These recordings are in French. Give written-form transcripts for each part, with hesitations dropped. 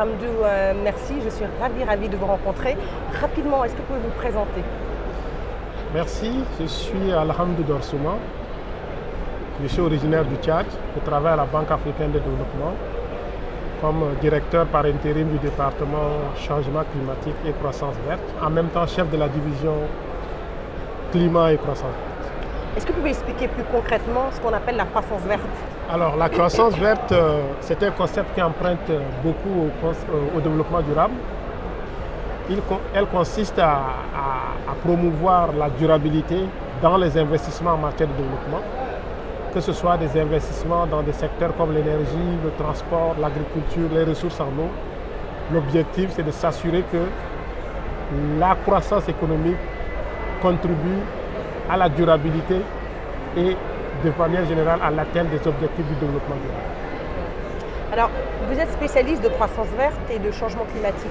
Alhamdou, merci. Je suis ravie de vous rencontrer. Rapidement, est-ce que vous pouvez vous présenter? Merci, je suis Alhamdou Dorsouma. Je suis originaire du Tchad. Je travaille à la Banque africaine de développement comme directeur par intérim du département changement climatique et croissance verte, en même temps chef de la division climat et croissance verte. Est-ce que vous pouvez expliquer plus concrètement ce qu'on appelle la croissance verte? Alors la croissance verte, c'est un concept qui emprunte beaucoup au développement durable. Elle consiste à promouvoir la durabilité dans les investissements en matière de développement, que ce soit des investissements dans des secteurs comme l'énergie, le transport, l'agriculture, les ressources en eau. L'objectif, c'est de s'assurer que la croissance économique contribue à la durabilité et de manière générale à l'atteinte des objectifs du développement durable. Alors, vous êtes spécialiste de croissance verte et de changement climatique.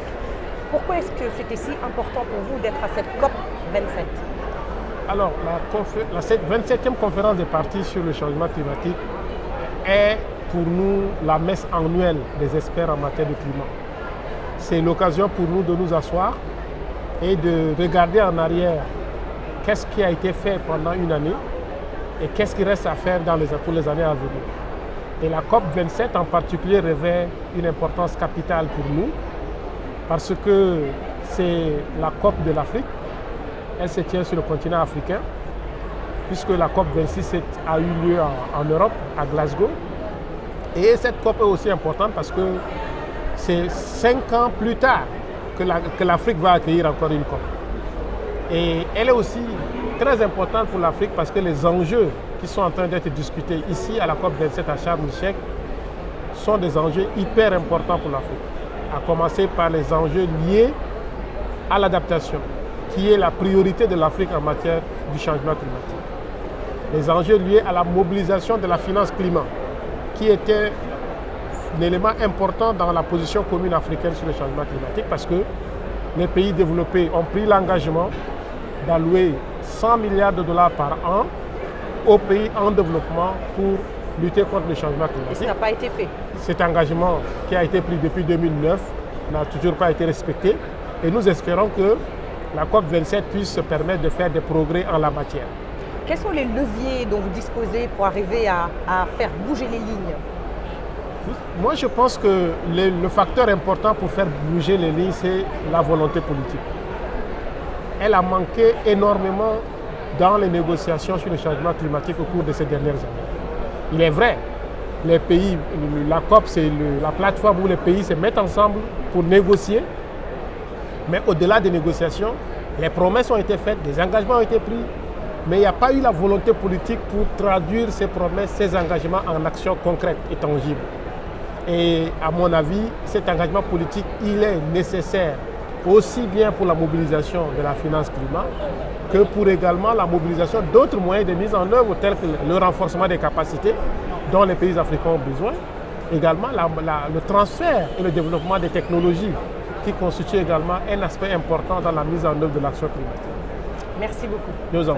Pourquoi est-ce que c'était si important pour vous d'être à cette COP 27? Alors, la 27e conférence des parties sur le changement climatique est pour nous la messe annuelle des experts en matière de climat. C'est l'occasion pour nous de nous asseoir et de regarder en arrière qu'est-ce qui a été fait pendant une année et qu'est-ce qui reste à faire pour les années à venir. Et la COP 27 en particulier revêt une importance capitale pour nous parce que c'est la COP de l'Afrique. Elle se tient sur le continent africain puisque la COP 26 a eu lieu en Europe, à Glasgow. Et cette COP est aussi importante parce que c'est 5 ans plus tard que l'Afrique va accueillir encore une COP. Et elle est aussi très importante pour l'Afrique parce que les enjeux qui sont en train d'être discutés ici à la COP 27 à Sharm el-Sheikh sont des enjeux hyper importants pour l'Afrique. À commencer par les enjeux liés à l'adaptation, qui est la priorité de l'Afrique en matière du changement climatique. Les enjeux liés à la mobilisation de la finance climat, qui était un élément important dans la position commune africaine sur le changement climatique parce que les pays développés ont pris l'engagement d'allouer 100 milliards de dollars par an aux pays en développement pour lutter contre le changement climatique. Et ça n'a pas été fait. Cet engagement qui a été pris depuis 2009 n'a toujours pas été respecté et nous espérons que la COP 27 puisse se permettre de faire des progrès en la matière. Quels sont les leviers dont vous disposez pour arriver à faire bouger les lignes? Moi, je pense que le facteur important pour faire bouger les lignes, c'est la volonté politique. Elle a manqué énormément dans les négociations sur le changement climatique au cours de ces dernières années. Il est vrai, les pays, la COP, c'est la plateforme où les pays se mettent ensemble pour négocier. Mais au-delà des négociations, les promesses ont été faites, des engagements ont été pris, mais il n'y a pas eu la volonté politique pour traduire ces promesses, ces engagements en actions concrètes et tangibles. Et à mon avis, cet engagement politique, il est nécessaire aussi bien pour la mobilisation de la finance climat que pour également la mobilisation d'autres moyens de mise en œuvre tels que le renforcement des capacités dont les pays africains ont besoin, également le transfert et le développement des technologies qui constituent également un aspect important dans la mise en œuvre de l'action climatique. Merci beaucoup. Nous en.